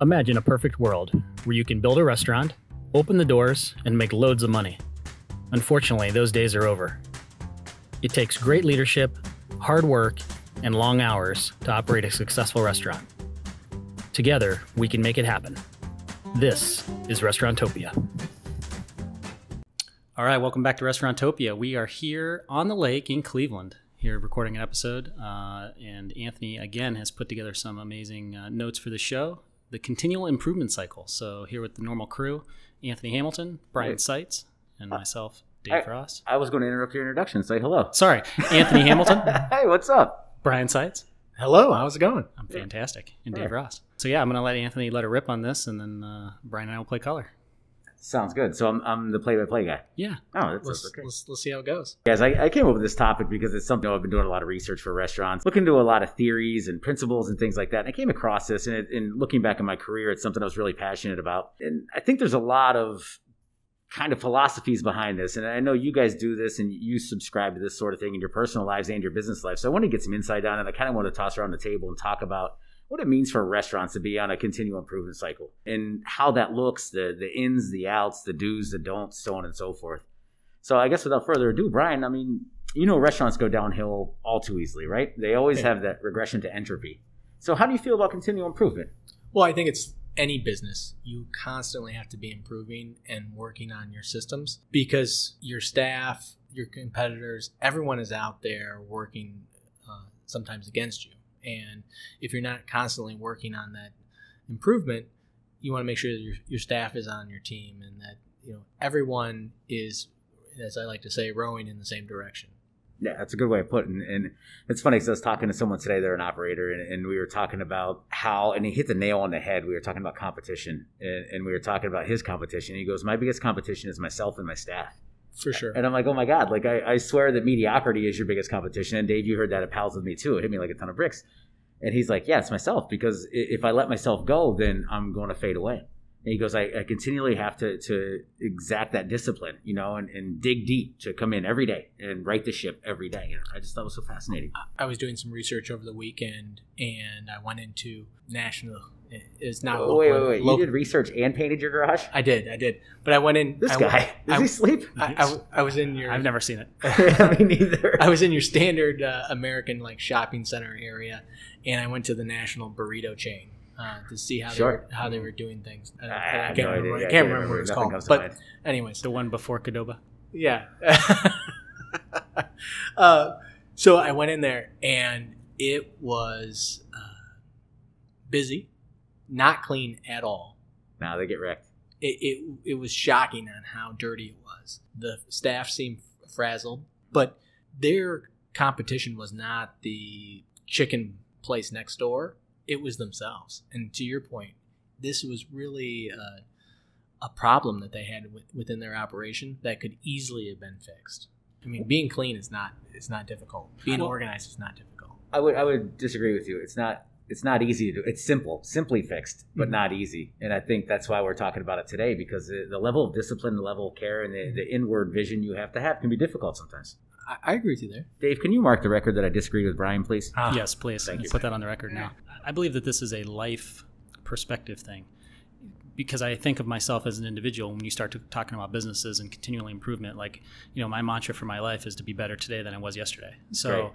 Imagine a perfect world where you can build a restaurant, open the doors, and make loads of money. Unfortunately, those days are over. It takes great leadership, hard work, and long hours to operate a successful restaurant. Together, we can make it happen. This is Restaurantopia. All right, welcome back to Restaurantopia. We are here on the lake in Cleveland, here recording an episode, and Anthony, again, has put together some amazing notes for the show. The Continual Improvement Cycle. So here with the normal crew, Anthony Hamilton, Brian Seitz, and myself, Dave Ross. I was going to interrupt your introduction. Say hello. Sorry, Anthony Hamilton. Hey, what's up? Brian Seitz. Hello, how's it going? I'm fantastic. And Dave Ross. So yeah, I'm going to let Anthony let it rip on this, and then Brian and I will play color. Sounds good. So I'm the play-by-play guy. Yeah. Oh, that's okay. Let's see how it goes. Guys, I came up with this topic because it's something I've been doing a lot of research for restaurants, looking into a lot of theories and principles and things like that. And I came across this, and looking back in my career, it's something I was really passionate about. And I think there's a lot of kind of philosophies behind this. And I know you guys do this and you subscribe to this sort of thing in your personal lives and your business life. So I want to get some insight on it. I kind of want to toss around the table and talk about what it means for restaurants to be on a continual improvement cycle and how that looks, the ins, the outs, the do's, the don'ts, so on and so forth. So I guess without further ado, Brian, I mean, you know, restaurants go downhill all too easily, right? They always have that regression to entropy. So how do you feel about continual improvement? Well, I think it's any business. You constantly have to be improving and working on your systems because your staff, your competitors, everyone is out there working sometimes against you. And if you're not constantly working on that improvement, you want to make sure that your staff is on your team and that, you know, everyone is, as I like to say, rowing in the same direction. Yeah, that's a good way of putting it. And it's funny because I was talking to someone today, they're an operator, and we were talking about how, and he hit the nail on the head. We were talking about competition, and we were talking about his competition. He goes, my biggest competition is myself and my staff. For sure. And I'm like, oh my God, like I swear that mediocrity is your biggest competition. And Dave, you heard that at Pals with me too. It hit me like a ton of bricks. And he's like, yeah, it's myself, because if I let myself go, then I'm going to fade away. And he goes, I continually have to exact that discipline, you know, and dig deep to come in every day and right the ship every day. You know, I just thought it was so fascinating. I was doing some research over the weekend, and I went into national. It's not local. Wait. You did research and painted your garage? I did. But I went in. Does he sleep? I was in your. I've never seen it. Yeah, me neither. I was in your standard American like shopping center area, and I went to the national burrito chain to see how they were doing things. I can't remember what it's called. But anyways, the one before Qdoba. Yeah. So I went in there, and it was busy. Not clean at all. No, they get wrecked. It was shocking on how dirty it was. The staff seemed frazzled, but their competition was not the chicken place next door. It was themselves. And to your point, this was really a problem that they had within their operation that could easily have been fixed. I mean, being clean is not difficult. Being organized is not difficult. I would disagree with you. It's not easy to do. It's simply fixed, but not easy. And I think that's why we're talking about it today, because the level of discipline, the level of care, and the inward vision you have to have can be difficult sometimes. I agree with you there. Dave, can you mark the record that I disagree with Brian, please? Yes, please. Thank you. Put that on the record now. I believe that this is a life perspective thing, because I think of myself as an individual. When you start talking about businesses and continual improvement, like, you know, my mantra for my life is to be better today than I was yesterday. So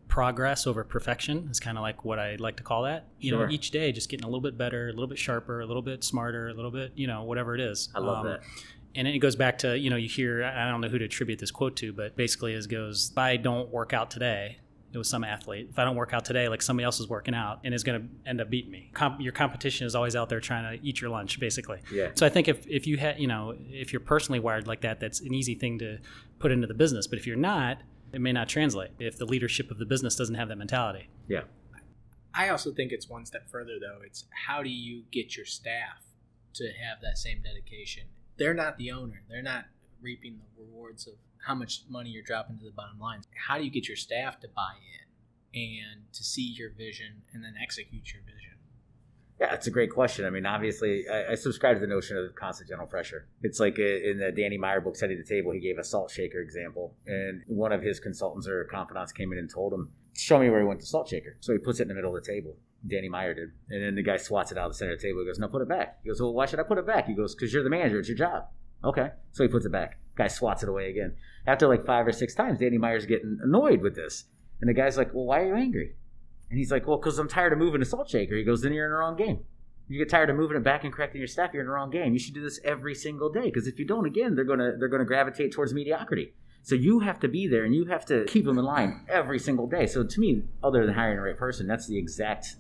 progress over perfection is kind of like what I like to call that. You know, each day just getting a little bit better, a little bit sharper, a little bit smarter, a little bit, you know, whatever it is. I love that. And it goes back to, you know, you hear, I don't know who to attribute this quote to, but basically it goes, if I don't work out today, it was some athlete. If I don't work out today, like somebody else is working out and is going to end up beating me. Your competition is always out there trying to eat your lunch, basically. Yeah. So I think if you had, you know, if you're personally wired like that, that's an easy thing to put into the business. But if you're not, it may not translate if the leadership of the business doesn't have that mentality. Yeah. I also think it's one step further, though. It's how do you get your staff to have that same dedication? They're not the owner. They're not reaping the rewards of how much money you're dropping to the bottom line. How do you get your staff to buy in and to see your vision and then execute your vision? Yeah, it's a great question. I mean, obviously, I subscribe to the notion of constant gentle pressure. It's like in the Danny Meyer book, Setting the Table, he gave a salt shaker example. And one of his consultants or confidants came in and told him, show me where he went to salt shaker. So he puts it in the middle of the table. Danny Meyer did. And then the guy swats it out of the center of the table. He goes, no, put it back. He goes, well, why should I put it back? He goes, because you're the manager. It's your job. Okay. So he puts it back. Guy swats it away again. After like 5 or 6 times, Danny Meyer's getting annoyed with this. And the guy's like, well, why are you angry? And he's like, well, because I'm tired of moving the salt shaker. He goes, then you're in the wrong game. You get tired of moving it back and correcting your staff, you're in the wrong game. You should do this every single day, because if you don't, again, they're gonna gravitate towards mediocrity. So you have to be there, and you have to keep them in line every single day. So to me, other than hiring the right person, that's the exact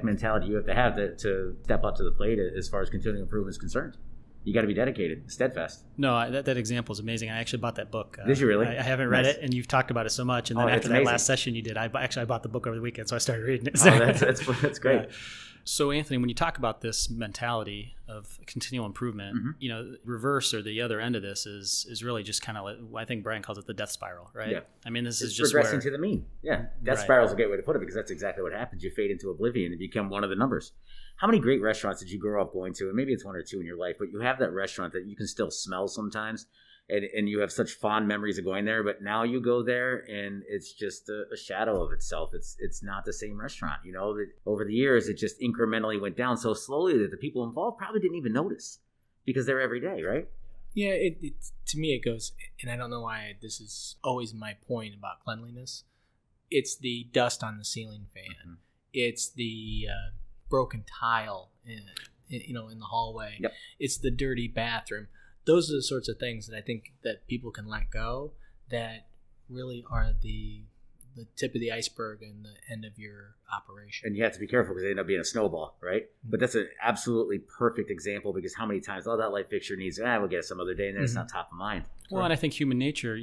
mentality you have to step up to the plate as far as continuing improvement is concerned. You got to be dedicated, steadfast. No, that example is amazing. I actually bought that book. Did you really? I haven't read it, and you've talked about it so much. And then after that last session you did, I bought the book over the weekend, so I started reading it. That's great. Yeah. So Anthony, when you talk about this mentality of continual improvement, reverse or the other end of this is really just kind of like, I think Brian calls it the death spiral, right? Yeah. I mean, it's just progressing to the mean. Yeah. Death spiral is a great way to put it, because that's exactly what happens. You fade into oblivion and become one of the numbers. How many great restaurants did you grow up going to? And maybe it's 1 or 2 in your life, but you have that restaurant that you can still smell sometimes. And you have such fond memories of going there, but now you go there and it's just a shadow of itself. It's not the same restaurant. Over the years, it just incrementally went down so slowly that the people involved probably didn't even notice, because they're every day, right? Yeah, it to me it goes, and I don't know why this is always my point about cleanliness. It's the dust on the ceiling fan. Mm-hmm. It's the broken tile in the hallway. Yep. It's the dirty bathroom. Those are the sorts of things that I think that people can let go, that really are the tip of the iceberg and the end of your operation. And you have to be careful, because they end up being a snowball, right? Mm-hmm. But that's an absolutely perfect example, because how many times, that light fixture needs, we'll get it some other day, and then it's not top of mind. Well, right? And I think human nature,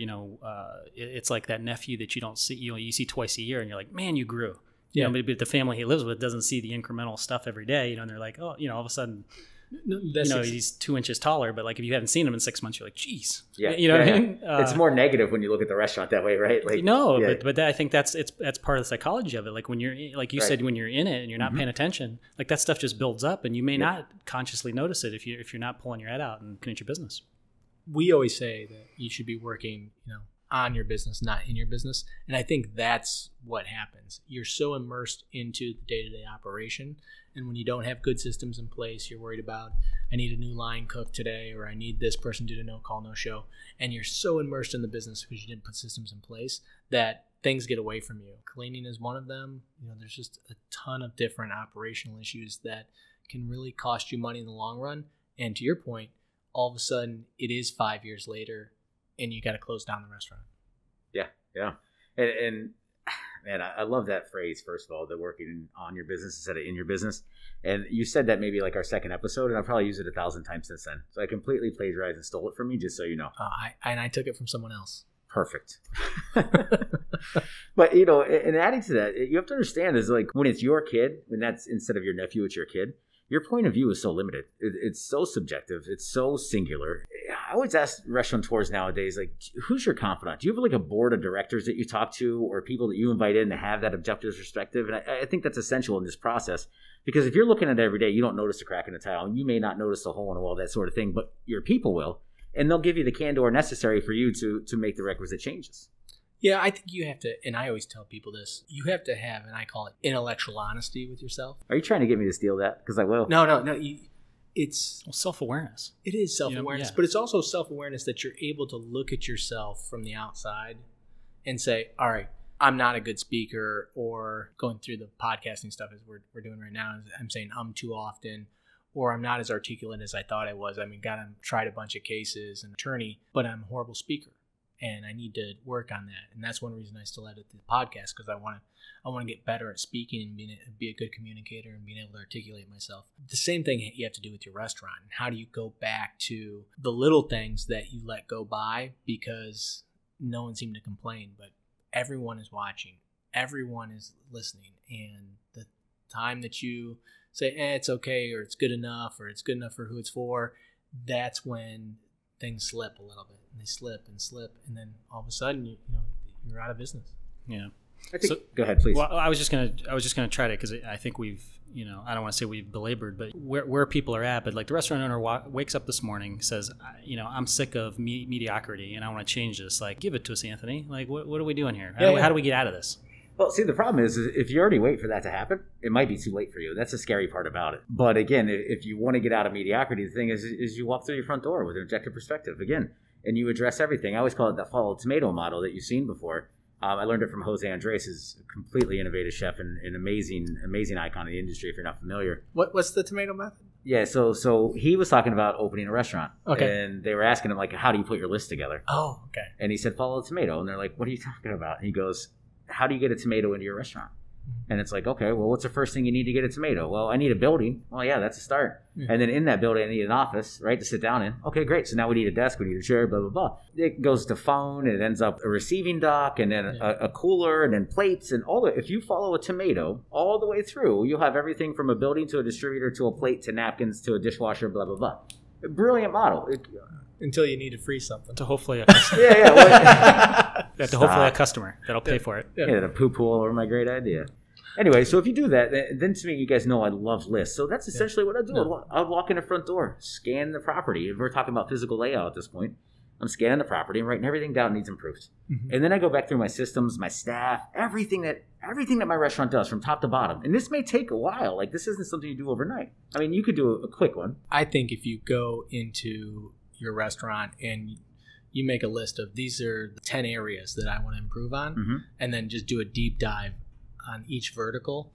it's like that nephew that you don't see, you see twice a year, and you're like, man, you grew. Yeah. But the family he lives with doesn't see the incremental stuff every day, and they're like, oh, all of a sudden, he's 2 inches taller, but like if you haven't seen him in 6 months, you're like, geez. Yeah. What I mean? It's more negative when you look at the restaurant that way, right? Like, but I think that's part of the psychology of it. Like when you're, like you said, when you're in it and you're not paying attention, like that stuff just builds up, and you may not consciously notice it if you're not pulling your head out and looking at your business. We always say that you should be working, on your business, not in your business. And I think that's what happens. You're so immersed into the day-to-day operation. And when you don't have good systems in place, you're worried about, I need a new line cook today, or I need this person to do a no-call, no-show. And you're so immersed in the business because you didn't put systems in place that things get away from you. Cleaning is one of them. There's just a ton of different operational issues that can really cost you money in the long run. And to your point, all of a sudden it is 5 years later, and you got to close down the restaurant. Yeah. And man, I love that phrase, first of all, that working on your business instead of in your business. And you said that maybe like our second episode, and I've probably used it 1,000 times since then. So I completely plagiarized and stole it from you, just so you know. I took it from someone else. Perfect. But, and adding to that, you have to understand is like when it's your kid, when that's instead of your nephew, it's your kid. Your point of view is so limited. It's so subjective. It's so singular. I always ask restaurateurs nowadays, like, who's your confidant? Do you have like a board of directors that you talk to, or people that you invite in to have that objective perspective? And I think that's essential in this process, because if you're looking at it every day, you don't notice a crack in the tile. You may not notice a hole in the wall, that sort of thing, but your people will, and they'll give you the candor necessary for you to make the requisite changes. Yeah, I think you have to, and I always tell people this, you have to have, and I call it intellectual honesty with yourself. Are you trying to get me to steal that? Because I will. No. It's self-awareness. It is self-awareness, but it's also self-awareness that you're able to look at yourself from the outside and say, all right, I'm not a good speaker, or going through the podcasting stuff as we're doing right now, I'm saying too often, or I'm not as articulate as I thought I was. I mean, I've tried a bunch of cases, an attorney, but I'm a horrible speaker. And I need to work on that. And that's one reason I still edit the podcast, because I want to get better at speaking and be a good communicator and being able to articulate myself. The same thing you have to do with your restaurant. How do you go back to the little things that you let go by because no one seemed to complain, but everyone is watching, everyone is listening, and the time that you say, it's okay, or it's good enough, or it's good enough for who it's for, that's when things slip a little bit, and they slip, and then all of a sudden you're out of business. Yeah. I think, go ahead, please. Well, I was just gonna try to, because I think we've, I don't want to say we've belabored, but where people are at. But like the restaurant owner wakes up this morning, says, I'm sick of mediocrity, and I want to change this. Like, give it to us, Anthony. Like, what are we doing here? How do we get out of this? Well, see, the problem is if you already wait for that to happen, it might be too late for you. That's the scary part about it. But again, if you want to get out of mediocrity, the thing is you walk through your front door with an objective perspective again, and you address everything. I always call it the follow tomato model that you've seen before. I learned it from Jose Andres, who's a completely innovative chef and an amazing icon in the industry if you're not familiar. What's the tomato method? Yeah, so he was talking about opening a restaurant. Okay. And they were asking him, like, how do you put your list together? Oh, okay. And he said, follow a tomato. And they're like, what are you talking about? And he goes, how do you get a tomato into your restaurant? And it's like, okay, well, what's the first thing you need to get a tomato? Well, I need a building. Well, yeah, that's a start. And then in that building, I need an office, right, to sit down in. Okay, great. So now we need a desk, we need a chair, blah, blah, blah. It goes to phone, it ends up a receiving dock, and then a cooler, and then plates, and all that. If you follow a tomato all the way through, you'll have everything from a building to a distributor to a plate to napkins to a dishwasher, blah, blah, blah. A brilliant model. Until you need to freeze something. To hopefully a customer. Hopefully a customer that'll pay for it. Yeah, the poo pool or my great idea. Anyway, so if you do that, then to me, you guys know I love lists. So that's essentially what I do. I would walk in the front door, scan the property. If we're talking about physical layout at this point, I'm scanning the property and writing everything down that needs improved. And then I go back through my systems, my staff, everything that my restaurant does from top to bottom. And this may take a while. Like, this isn't something you do overnight. I mean, you could do a quick one. I think if you go into your restaurant and you make a list of these are the 10 areas that I want to improve on, and then just do a deep dive on each vertical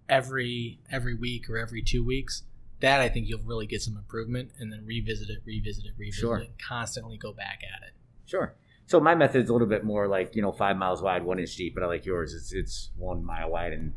every week or every 2 weeks, that I think you'll really get some improvement, and then revisit it, and constantly go back at it. Sure. So my method's a little bit more like, 5 miles wide, 1 inch deep, but I like yours. It's 1 mile wide and,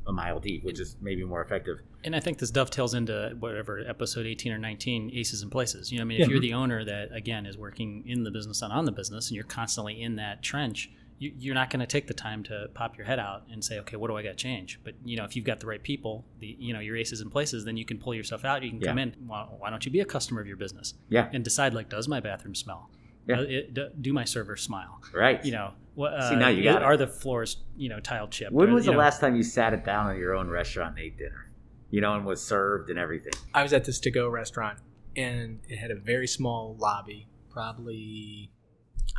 a mile deep, which is maybe more effective. And I think this dovetails into whatever episode 18 or 19, Aces in Places. If you're the owner that, again, is working in the business and on the business, and you're constantly in that trench, you're not going to take the time to pop your head out and say, okay, what do I got to change? But, if you've got the right people, your Aces in Places, then you can pull yourself out. You can come in. Well, why don't you be a customer of your business? Yeah. And decide, like, does my bathroom smell? Yeah. Do my servers smile? Right. See, now you got it. Are the floors, tile chipped? When was the last time you sat it down in your own restaurant and ate dinner? And was served and everything? I was at this to-go restaurant, and it had a very small lobby, probably,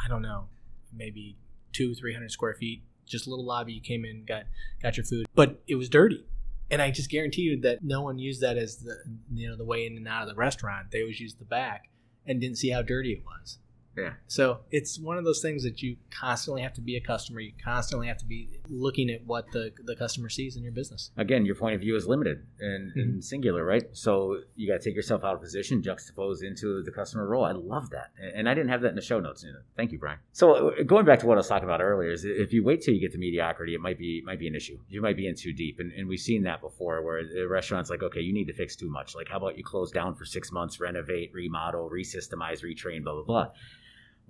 I don't know, maybe 200-300 square feet, just a little lobby. You came in, got your food, but it was dirty. And I just guarantee you that no one used that as the way in and out of the restaurant. They always used the back and didn't see how dirty it was. Yeah. So it's one of those things that you constantly have to be a customer. You constantly have to be looking at what the customer sees in your business. Again, your point of view is limited and singular, right? So you got to take yourself out of position, juxtapose into the customer role. I love that. And I didn't have that in the show notes. Thank you, Brian. So going back to what I was talking about earlier is if you wait till you get to mediocrity, it might be an issue. You might be in too deep. And we've seen that before where the restaurant's like, okay, you need to fix too much. Like, how about you close down for 6 months, renovate, remodel, resystemize, retrain, blah, blah, blah.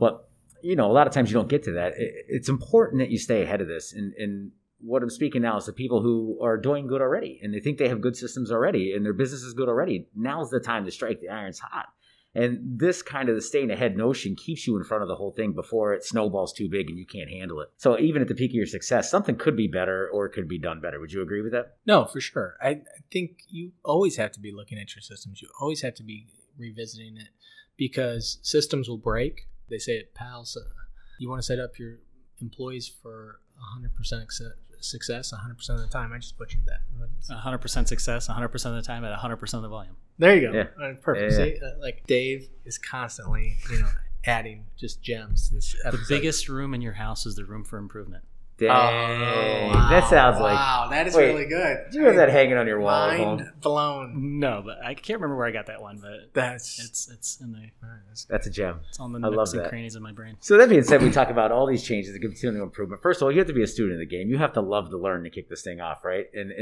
But, a lot of times you don't get to that. It's important that you stay ahead of this. And what I'm speaking now is the people who are doing good already, and they think they have good systems already, and their business is good already. Now's the time to strike the irons hot. And this kind of the staying ahead notion keeps you in front of the whole thing before it snowballs too big and you can't handle it. So even at the peak of your success, something could be better or it could be done better. Would you agree with that? No, for sure. I think you always have to be looking at your systems. You always have to be revisiting it because systems will break. They say at PALS, you want to set up your employees for 100% success 100% of the time. I just butchered that. 100% success 100% of the time at 100% of the volume. There you go. Yeah. Perfect. Yeah. See, like Dave is constantly, adding just gems to this episode. The biggest room in your house is the room for improvement. Dang. Oh, wow. That sounds like... Wow, that is really good. Do you have that hanging on your wall? Mind blown. No, but I can't remember where I got that one, but it's in the... That's a gem. It's on the nooks and crannies of my brain. So that being said, we talk about all these changes and continual improvement. First of all, you have to be a student of the game. You have to love to learn to kick this thing off, right? And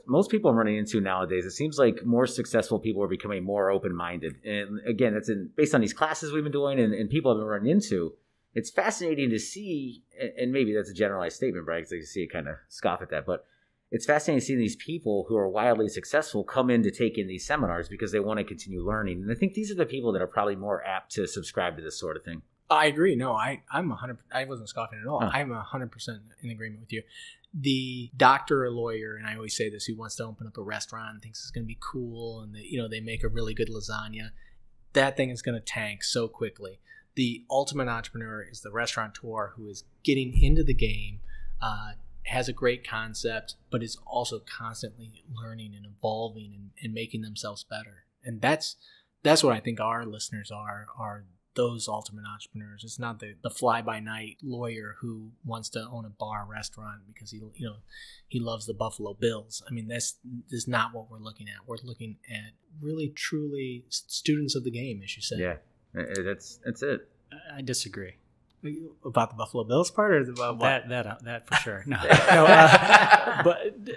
most people I'm running into nowadays, it seems like more successful people are becoming more open-minded. And again, that's based on these classes we've been doing and people I've been running into. It's fascinating to see, and maybe that's a generalized statement, Brian, because I can see it kind of scoff at that, but it's fascinating to see these people who are wildly successful come in to take in these seminars because they want to continue learning. And I think these are the people that are probably more apt to subscribe to this sort of thing. I agree. No, I'm 100%. I wasn't scoffing at all. I'm 100% in agreement with you. The doctor or lawyer, and I always say this, who wants to open up a restaurant and thinks it's going to be cool, and they make a really good lasagna, that thing is going to tank so quickly. The ultimate entrepreneur is the restaurateur who is getting into the game, has a great concept, but is also constantly learning and evolving and making themselves better. And that's what I think our listeners are those ultimate entrepreneurs. It's not the fly-by-night lawyer who wants to own a bar or restaurant because he loves the Buffalo Bills. I mean, this is not what we're looking at. We're looking at really, truly students of the game, as you said. Yeah, that's it. I disagree. About the Buffalo Bills part, or about what? That for sure.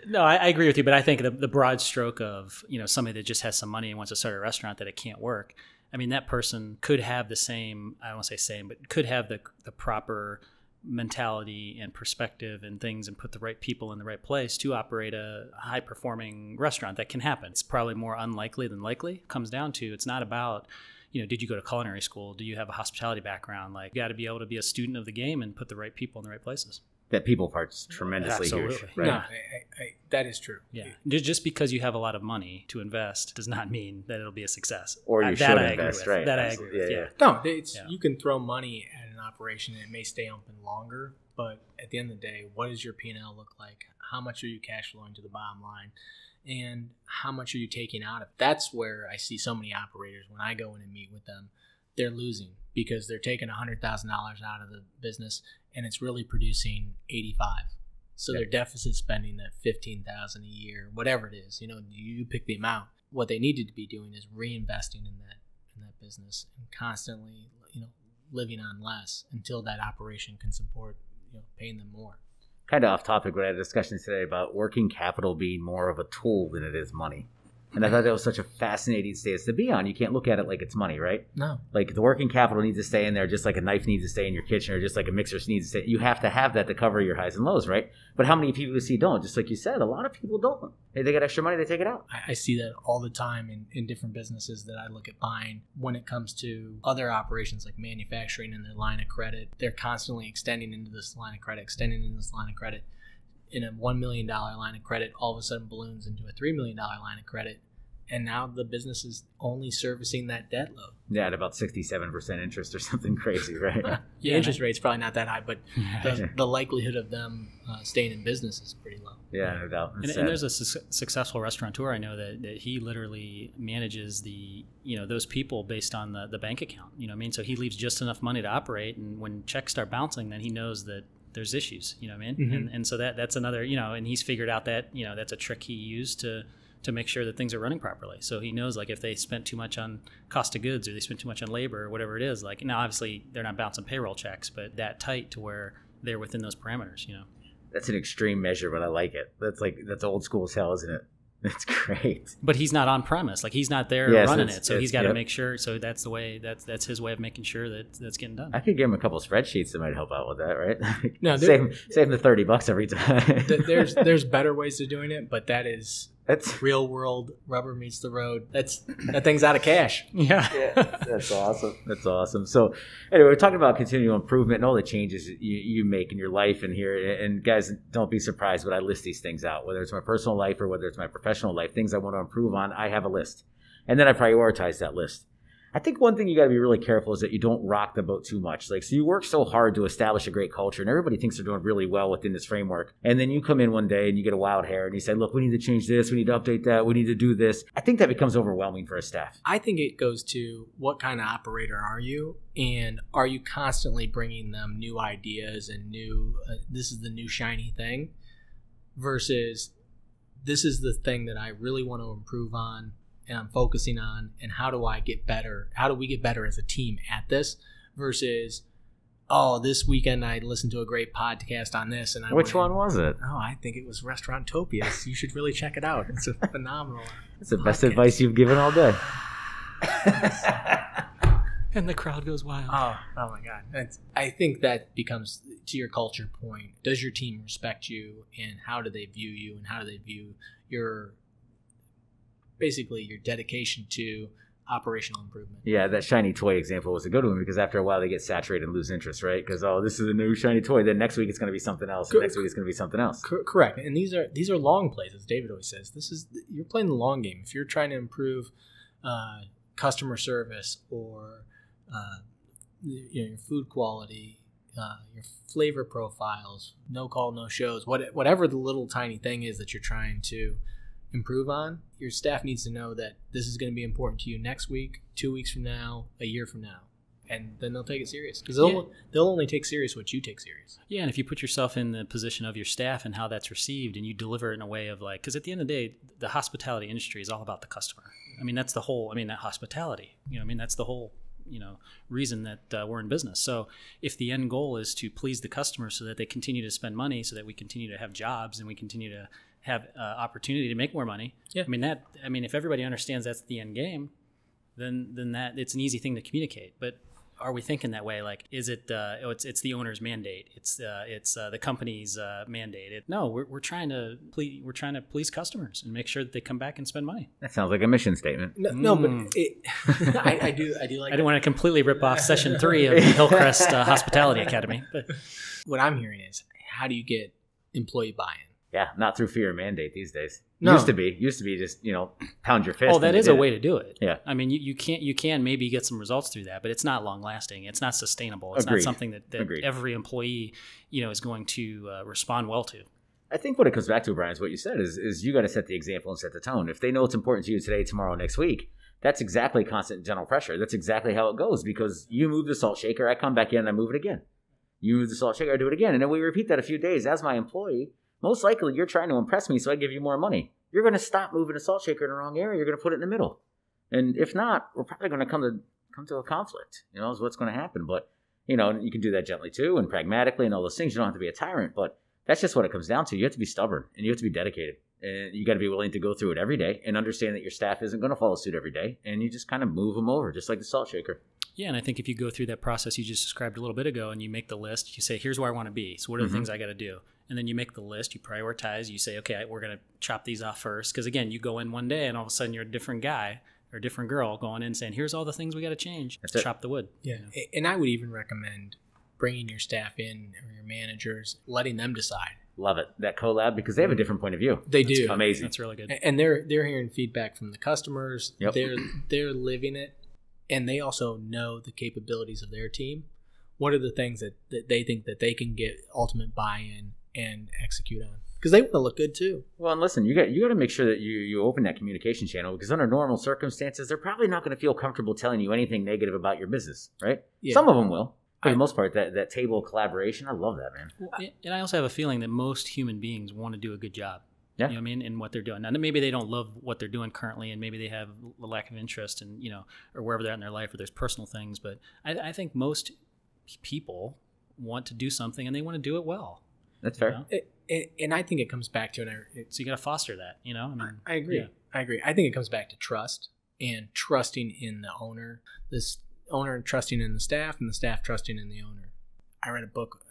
No, I agree with you. But I think the broad stroke of somebody that just has some money and wants to start a restaurant that it can't work. I mean, that person could have the same, I don't want to say same, but could have the proper mentality and perspective and things and put the right people in the right place to operate a high-performing restaurant. That can happen. It's probably more unlikely than likely. It comes down to, it's not about, did you go to culinary school? Do you have a hospitality background? Like, you got to be able to be a student of the game and put the right people in the right places. That people part's tremendously Absolutely. huge. Right? No, that is true. Yeah. Just because you have a lot of money to invest does not mean that it'll be a success. Or you should invest, right? That I agree with. Yeah. No, you can throw money at an operation and it may stay open longer, but at the end of the day, what does your P&L look like? How much are you cash flowing to the bottom line? And how much are you taking out of it? That's where I see so many operators, when I go in and meet with them, they're losing because they're taking $100,000 out of the business and it's really producing 85. So Their deficit spending that $15,000 a year, whatever it is, you pick the amount. What they needed to be doing is reinvesting in that business and constantly, living on less until that operation can support, paying them more. Kind of off topic, but I had a discussion today about working capital being more of a tool than it is money. And I thought that was such a fascinating stance to be on. You can't look at it like it's money, right? No. Like the working capital needs to stay in there just like a knife needs to stay in your kitchen or just like a mixer needs to stay. You have to have that to cover your highs and lows, right? But how many people you see don't? Just like you said, a lot of people don't. Hey, they got extra money, they take it out. I see that all the time in different businesses that I look at buying. When it comes to other operations like manufacturing and their line of credit, they're constantly extending into this line of credit, in a $1 million line of credit, all of a sudden balloons into a $3 million line of credit. And now the business is only servicing that debt load. Yeah, at about 67% interest or something crazy, right? The interest rate's probably not that high, but the likelihood of them staying in business is pretty low. Yeah, no doubt. And there's a successful restaurateur I know that he literally manages those people based on the bank account. You know what I mean? So he leaves just enough money to operate, and when checks start bouncing, then he knows that there's issues. You know what I mean? Mm-hmm. And so that's another, and he's figured out that that's a trick he used to make sure that things are running properly. So he knows, like, if they spent too much on cost of goods or they spent too much on labor or whatever it is, like, now obviously they're not bouncing payroll checks, but that tight to where they're within those parameters, That's an extreme measure, but I like it. That's old school as hell, isn't it? It's great. But he's not on premise. Like, he's not there running it. So he's got to make sure. So that's the way, that's his way of making sure that that's getting done. I could give him a couple of spreadsheets that might help out with that, right? No, save the $30 every time. there's better ways to doing it, but that's real world, rubber meets the road. That thing's out of cash. Yeah. That's awesome. That's awesome. So anyway, we're talking about continual improvement and all the changes you make in your life and here. And guys, don't be surprised when I list these things out, whether it's my personal life or whether it's my professional life, things I want to improve on. I have a list. And then I prioritize that list. I think one thing you got to be really careful is that you don't rock the boat too much. Like, so you work so hard to establish a great culture and everybody thinks they're doing really well within this framework. And then you come in one day and you get a wild hair and you say, look, we need to change this. We need to update that. We need to do this. I think that becomes overwhelming for a staff. I think it goes to what kind of operator are you? And are you constantly bringing them new ideas and this is the new shiny thing versus this is the thing that I really want to improve on and I'm focusing on, and how do I get better? How do we get better as a team at this versus, this weekend I listened to a great podcast on this. And which one was it? Oh, I think it was Restaurantopias. You should really check it out. It's a phenomenal It's the best advice you've given all day. And the crowd goes wild. Oh my God. I think that becomes, to your culture point, does your team respect you, and how do they view you, and how do they view your dedication to operational improvement? Yeah, that shiny toy example was a good one because after a while they get saturated and lose interest, right? Because, this is a new shiny toy. Then next week it's going to be something else. And next week it's going to be something else. Correct. And these are long plays, as David always says. You're playing the long game. If you're trying to improve customer service or your food quality, your flavor profiles, no call, no shows, whatever the little tiny thing is that you're trying to improve on, your staff needs to know that this is going to be important to you next week, 2 weeks from now, a year from now. And then they'll take it serious because they'll only take serious what you take serious. Yeah, and if you put yourself in the position of your staff and how that's received, and you deliver it in a way of like, because at the end of the day, the hospitality industry is all about the customer. I mean, that's the whole. I mean, that hospitality. That's the whole. Reason that we're in business. So if the end goal is to please the customer so that they continue to spend money, so that we continue to have jobs and we continue to have opportunity to make more money. Yeah. If everybody understands that's the end game, then that it's an easy thing to communicate. But are we thinking that way? Like, is it? It's the owner's mandate. It's the company's mandate. No, we're trying to please customers and make sure that they come back and spend money. That sounds like a mission statement. No, but I do like. I didn't want to completely rip off session 3 of the Hillcrest Hospitality Academy. But what I'm hearing is, how do you get employee buy-in? Yeah, not through fear and mandate these days. No. Used to be just, pound your fist. Oh, that is a way to do it. Yeah. I mean, you can maybe get some results through that, but it's not long lasting. It's not sustainable. It's Agreed. not something that every employee, is going to respond well to. I think what it comes back to, Brian, is what you said is you got to set the example and set the tone. If they know it's important to you today, tomorrow, next week, that's exactly constant general pressure. That's exactly how it goes because you move the salt shaker, I come back in and I move it again. You move the salt shaker, I do it again. And then we repeat that a few days. As my employee, most likely you're trying to impress me, so I give you more money. You're going to stop moving a salt shaker in the wrong area. You're going to put it in the middle. And if not, we're probably going to come to a conflict, is what's going to happen. But, you can do that gently too and pragmatically and all those things. You don't have to be a tyrant, but that's just what it comes down to. You have to be stubborn and you have to be dedicated. And you got to be willing to go through it every day and understand that your staff isn't going to follow suit every day. And you just kind of move them over, just like the salt shaker. Yeah, and I think if you go through that process you just described a little bit ago and you make the list, you say, here's where I want to be. So what are the things I got to do? And then you make the list, you prioritize, you say, okay, we're going to chop these off first. Because again, you go in one day and all of a sudden you're a different guy or a different girl going in saying, here's all the things we got to change. Let's chop the wood. Yeah, and I would even recommend bringing your staff in or your managers, letting them decide. Love it. That collab, because they have a different point of view. They do. Amazing. That's really good. And they're hearing feedback from the customers. Yep. They're living it. And they also know the capabilities of their team. What are the things that they think that they can get ultimate buy-in and execute on? Because they want to look good too. Well, and listen, you got to make sure that you open that communication channel, because under normal circumstances, they're probably not going to feel comfortable telling you anything negative about your business, right? Yeah. Some of them will. For the most part, that table of collaboration, I love that, man. And I also have a feeling that most human beings want to do a good job. Yeah. You know what I mean? In what they're doing. Now, maybe they don't love what they're doing currently, and maybe they have a lack of interest in, or wherever they're at in their life, or there's personal things. But I think most people want to do something, and they want to do it well. That's fair. And I think it comes back to so you got to foster that, I agree. Yeah. I agree. I think it comes back to trust and trusting in the owner. This owner trusting in the staff, and the staff trusting in the owner. I read a book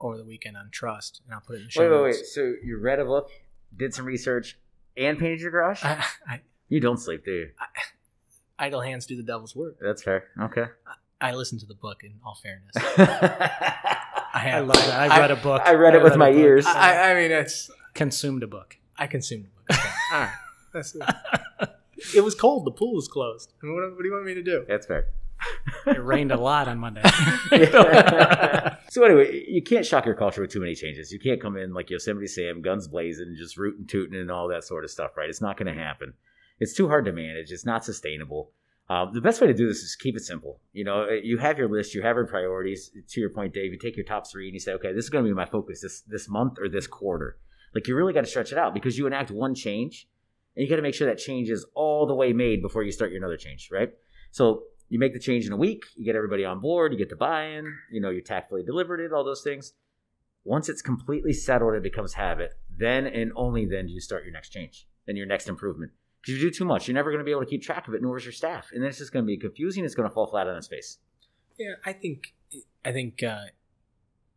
over the weekend on trust, and I'll put it in the show notes. Wait. So you read a book, did some research, and painted your garage? You don't sleep, do you? Idle hands do the devil's work. That's fair. Okay. I listened to the book, in all fairness. I love that. I read a book. I read it with my ears. I mean, it's... Consumed a book. I consumed a book. Okay. All right. That's it. It was cold. The pool was closed. I mean, what do you want me to do? That's fair. It rained a lot on Monday. So anyway, you can't shock your culture with too many changes. You can't come in like Yosemite Sam, guns blazing, just rootin' tootin' and all that sort of stuff, right? It's not going to happen. It's too hard to manage. It's not sustainable. The best way to do this is keep it simple. You have your list, you have your priorities. To your point, Dave, you take your top 3 and you say, okay, this is going to be my focus this month or this quarter. Like, you really got to stretch it out, because you enact one change and you got to make sure that change is all the way made before you start your another change, right? So you make the change in a week, you get everybody on board, you get the buy-in, you tactfully delivered it, all those things. Once it's completely settled, it becomes habit. Then and only then do you start your next change and your next improvement. Because if you do too much, you're never going to be able to keep track of it, nor is your staff. And then it's just going to be confusing. It's going to fall flat on its face. Yeah, I think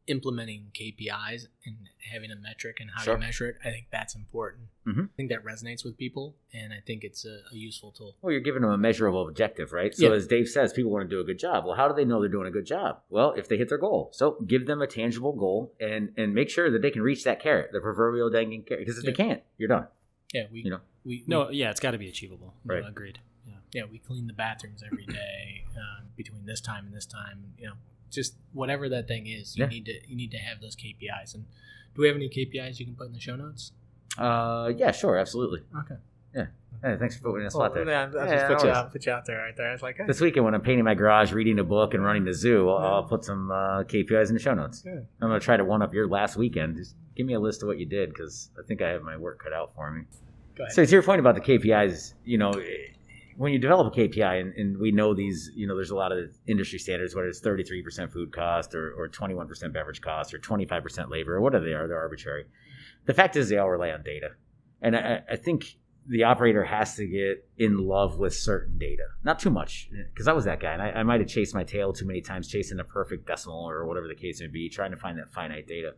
implementing KPIs and having a metric and how you measure it, I think that's important. Mm-hmm. I think that resonates with people, and I think it's a useful tool. Well, you're giving them a measurable objective, right? So as Dave says, people want to do a good job. Well, how do they know they're doing a good job? Well, if they hit their goal. So give them a tangible goal and make sure that they can reach that carrot, the proverbial dangling carrot. Because if they can't, you're done. Yeah, it's got to be achievable. Right. Agreed. Yeah, we clean the bathrooms every day between this time and this time. just whatever that thing is, you need to have those KPIs. And do we have any KPIs you can put in the show notes? Yeah, sure, absolutely. Okay. Yeah. Hey, thanks for putting me in a spot there. I'll just put you out there right there. I was like, hey. This weekend when I'm painting my garage, reading a book, and running the zoo, I'll put some KPIs in the show notes. Good. I'm going to try to one up your last weekend. Just give me a list of what you did, because I think I have my work cut out for me. Go ahead. So to your point about the KPIs, when you develop a KPI, and we know these, there's a lot of industry standards, whether it's 33% food cost or 21% beverage cost or 25% labor or whatever they are, they're arbitrary. The fact is they all rely on data. And I think the operator has to get in love with certain data. Not too much, because I was that guy, and I might have chased my tail too many times, chasing a perfect decimal or whatever the case may be, trying to find that finite data.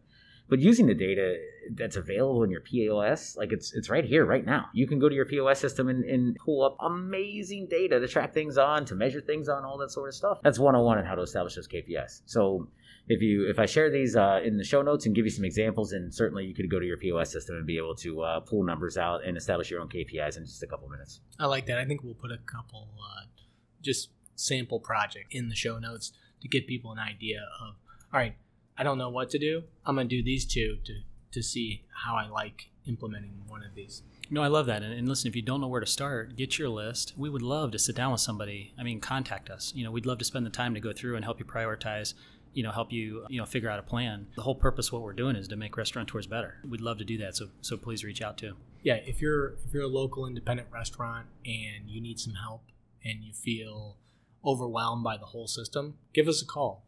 But using the data that's available in your POS, like it's right here, right now. You can go to your POS system and pull up amazing data to track things on, to measure things on, all that sort of stuff. That's 101 on how to establish those KPIs. So if I share these in the show notes and give you some examples, and certainly you could go to your POS system and be able to pull numbers out and establish your own KPIs in just a couple minutes. I like that. I think we'll put a couple just sample projects in the show notes to give people an idea of, all right, I don't know what to do. I'm going to do these two to see how I like implementing one of these. No, I love that. And listen, if you don't know where to start, get your list. We would love to sit down with somebody. I mean, contact us. We'd love to spend the time to go through and help you prioritize, help you, figure out a plan. The whole purpose of what we're doing is to make restaurateurs better. We'd love to do that. So please reach out too. Yeah. If you're a local independent restaurant and you need some help and you feel overwhelmed by the whole system, give us a call,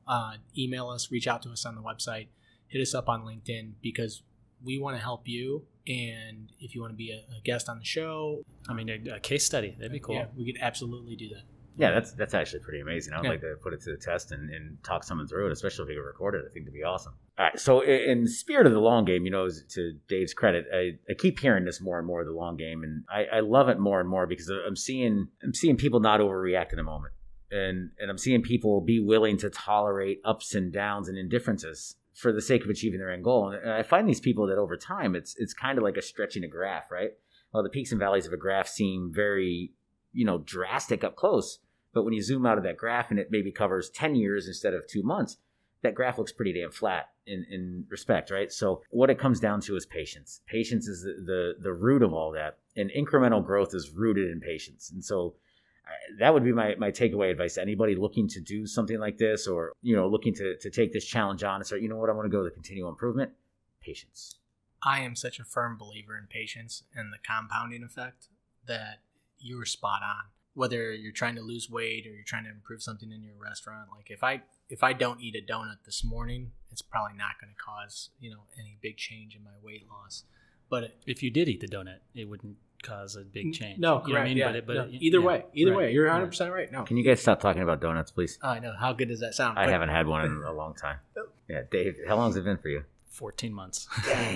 email us, reach out to us on the website, hit us up on LinkedIn, because we want to help you. And if you want to be a guest on the show, I mean, a case study, that'd be cool. Yeah, we could absolutely do that. Yeah, that's actually pretty amazing. I would like to put it to the test and talk someone through it, especially if we can record it. I think it'd be awesome. All right, so in spirit of the long game, to Dave's credit, I keep hearing this more and more, the long game, and I love it more and more, because I'm seeing people not overreact in a moment. And I'm seeing people be willing to tolerate ups and downs and indifferences for the sake of achieving their end goal. And I find these people that over time, it's kind of like a stretching a graph, right? Well, the peaks and valleys of a graph seem very, drastic up close. But when you zoom out of that graph and it maybe covers 10 years instead of 2 months, that graph looks pretty damn flat in respect, right? So what it comes down to is patience. Patience is the root of all that. And incremental growth is rooted in patience. And so that would be my takeaway advice to anybody looking to do something like this, or, looking to take this challenge on and say, I want to go to the continual improvement. Patience. I am such a firm believer in patience and the compounding effect that you were spot on. Whether you're trying to lose weight or you're trying to improve something in your restaurant, like if I don't eat a donut this morning, it's probably not going to cause, any big change in my weight loss. But if you did eat the donut, it wouldn't cause a big change. No, correct. You know what I mean? Yeah, but no, either way, you're 100% right. No. Can you guys stop talking about donuts, please? I know. How good does that sound? I haven't had one in a long time. Yeah, Dave, how long has it been for you? 14 months.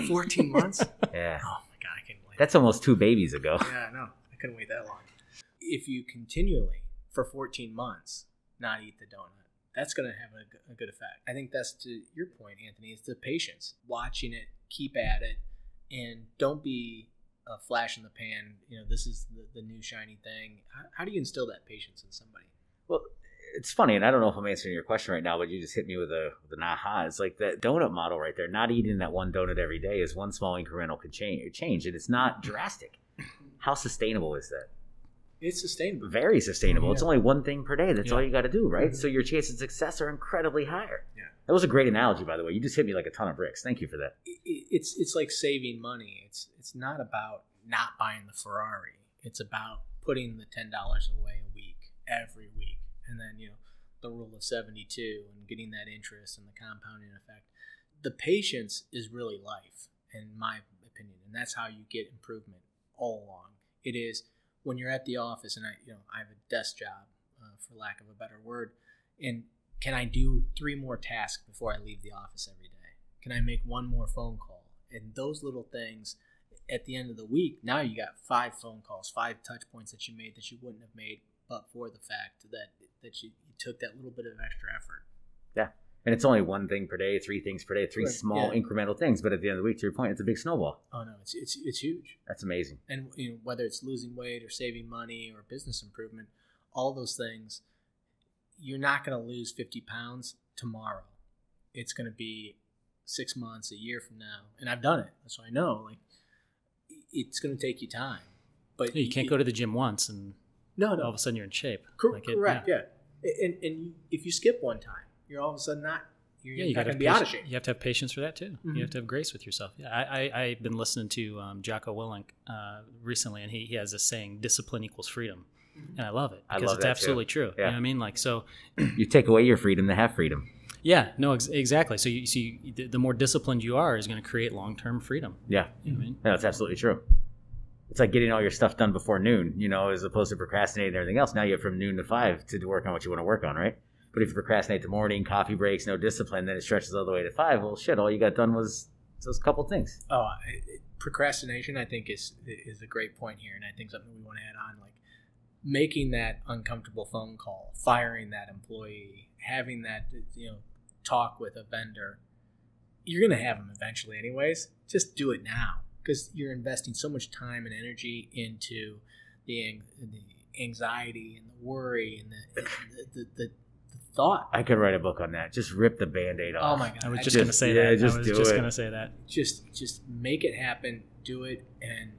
14 months? Yeah. Oh my God, I couldn't wait. That's almost 2 babies ago. Yeah, no, I couldn't wait that long. If you continually, for 14 months, not eat the donut, that's going to have a good effect. I think that's, to your point, Anthony, it's the patience. Watching it, keep at it, and don't be a flash in the pan. This is the new shiny thing. How do you instill that patience in somebody? Well, it's funny, and I don't know if I'm answering your question right now, but you just hit me with an aha. It's like that donut model right there. Not eating that one donut every day is one small incremental change, and it's not drastic. How sustainable is that? It's sustainable. Very sustainable. Yeah. It's only one thing per day. That's all you got to do, right? Mm-hmm. So your chances of success are incredibly higher. Yeah. That was a great analogy, by the way. You just hit me like a ton of bricks. Thank you for that. It's like saving money. It's not about not buying the Ferrari. It's about putting the $10 away a week, every week. And then, the rule of 72 and getting that interest and the compounding effect. The patience is really life, in my opinion. And that's how you get improvement all along. It is when you're at the office, and I have a desk job, for lack of a better word, and can I do 3 more tasks before I leave the office every day? Can I make 1 more phone call? And those little things, at the end of the week, now you got 5 phone calls, 5 touch points that you made that you wouldn't have made but for the fact that you took that little bit of extra effort. Yeah. And it's only 1 thing per day, 3 things per day, 3 small incremental things. But at the end of the week, to your point, it's a big snowball. Oh, no, it's huge. That's amazing. And whether it's losing weight or saving money or business improvement, all those things, you're not going to lose 50 pounds tomorrow. It's going to be 6 months, a year from now. And I've done it. So I know, like, it's going to take you time. But you can't go to the gym once and no. all of a sudden you're in shape. Correct, yeah. And if you skip one time, you're all of a sudden not. You're not going to be out of shape. You have to have patience for that too. Mm-hmm. You have to have grace with yourself. Yeah, I've been listening to Jocko Willink recently, and he has this saying, "Discipline equals freedom," and I love it because it's absolutely true. Yeah. You know what I mean? Like, so you take away your freedom to have freedom. Yeah, no, exactly. So you see, the more disciplined you are is going to create long-term freedom. Yeah, you know what I mean? Yeah, that's absolutely true. It's like getting all your stuff done before noon, you know, as opposed to procrastinating and everything else. Now you have from noon to 5 to work on what you want to work on, right? But if you procrastinate the morning, coffee breaks, no discipline, then it stretches all the way to 5. Well, shit, all you got done was those couple things. Oh, procrastination, I think, is a great point here, and I think something we want to add on, like making that uncomfortable phone call, firing that employee, having that talk with a vendor. You're going to have them eventually, anyways. Just do it now, because you're investing so much time and energy into the anxiety and the worry and the thought. I could write a book on that. Just rip the Band-Aid off. Oh my God. I was just going to say that. Just I was just going to say that. Just make it happen, do it, and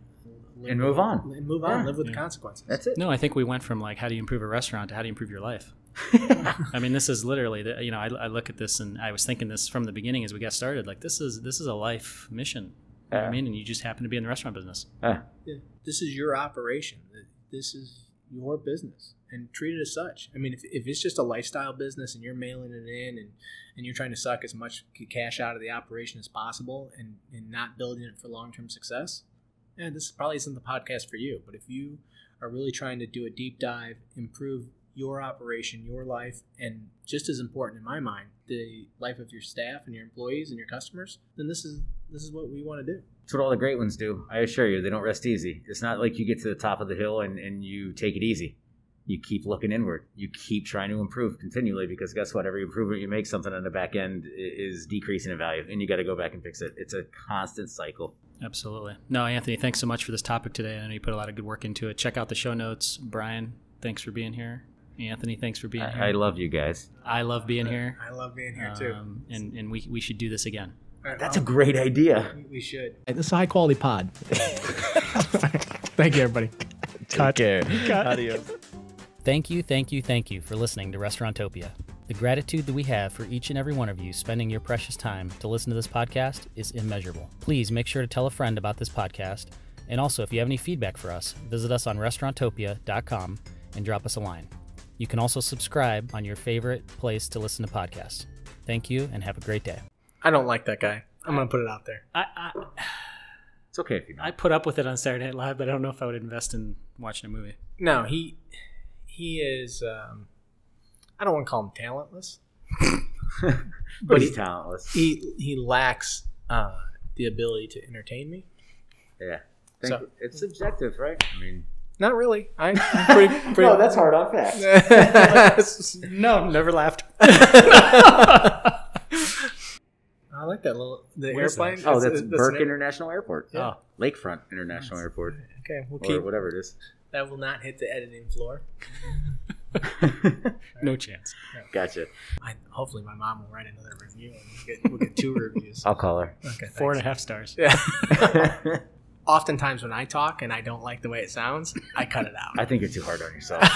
move on. And move on. Live with the consequences. That's it. No, I think we went from like, how do you improve a restaurant to how do you improve your life? I mean, this is literally, I look at this and I was thinking this from the beginning as we got started. Like, this is a life mission. You know what I mean? And you just happen to be in the restaurant business. Yeah. This is your operation. This is your business, and treat it as such. I mean, if it's just a lifestyle business and you're mailing it in and you're trying to suck as much cash out of the operation as possible and not building it for long-term success, this probably isn't the podcast for you. But if you are really trying to do a deep dive, improve your operation, your life, and just as important in my mind, the life of your staff and your employees and your customers, then this is what we want to do. That's what all the great ones do. I assure you, they don't rest easy. It's not like you get to the top of the hill and you take it easy. You keep looking inward. You keep trying to improve continually, because guess what? Every improvement you make, something on the back end is decreasing in value, and you got to go back and fix it. It's a constant cycle. Absolutely. No, Anthony, thanks so much for this topic today. I know you put a lot of good work into it. Check out the show notes. Brian, thanks for being here. Anthony, thanks for being here. I love you guys. I love being here. I love being here too. And we should do this again. That's a great idea. We should. This is a high quality pod. Thank you, everybody. Take care. Adios. Thank you for listening to Restaurantopia. The gratitude that we have for each and every one of you spending your precious time to listen to this podcast is immeasurable. Please make sure to tell a friend about this podcast. And also, if you have any feedback for us, visit us on restaurantopia.com and drop us a line. You can also subscribe on your favorite place to listen to podcasts. Thank you, and have a great day. I don't like that guy. I'm going to put it out there. It's okay if you don't. I put up with it on Saturday Night Live, but I don't know if I would invest in watching a movie. No, he is, I don't want to call him talentless. But he's talentless. He lacks the ability to entertain me. Yeah. It's subjective, right? I mean, not really. I'm pretty no, that's hard on facts. No, never laughed. I like that the Where's airplane. That? Oh, that's Burke International Airport. Yeah. Oh, Lakefront International Airport. Okay, we'll or keep whatever it is. That will not hit the editing floor. No chance. Gotcha. Hopefully my mom will write another review and we'll get 2 reviews. I'll call her. Okay, 4.5 stars. Yeah. Oftentimes when I talk and I don't like the way it sounds, I cut it out. I think you're too hard on yourself.